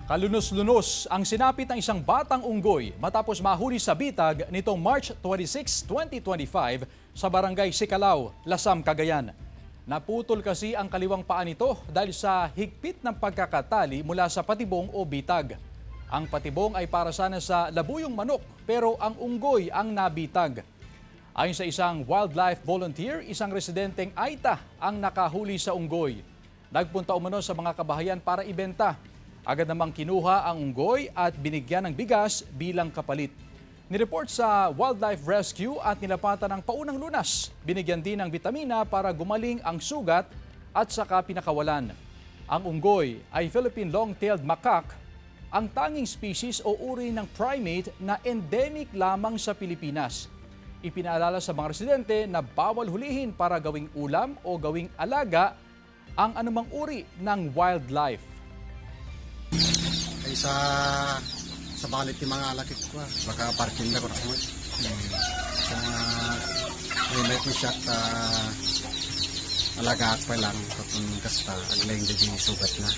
Kalunos-lunos ang sinapit ng isang batang unggoy matapos mahuli sa bitag nitong March 26, 2025 sa barangay Sicalao, Lasam, Cagayan. Naputol kasi ang kaliwang paa nito dahil sa higpit ng pagkakatali mula sa patibong o bitag. Ang patibong ay para sana sa labuyong manok pero ang unggoy ang nabitag. Ayon sa isang wildlife volunteer, isang residenteng Aita ang nakahuli sa unggoy. Nagpunta umano sa mga kabahayan para ibenta. Agad namang kinuha ang unggoy at binigyan ng bigas bilang kapalit. Nireport sa Wildlife Rescue at nilapatan ng paunang lunas. Binigyan din ng bitamina para gumaling ang sugat at saka pinakawalan. Ang unggoy ay Philippine Long-tailed Macaque, ang tanging species o uri ng primate na endemic lamang sa Pilipinas. Ipinaalala sa mga residente na bawal hulihin para gawing ulam o gawing alaga ang anumang uri ng wildlife. Ay sa balit ng mga alakit ko, baka parking na ko na mo. Sa may ko siya alaga pa lang kung kasta aglayng di sugat na.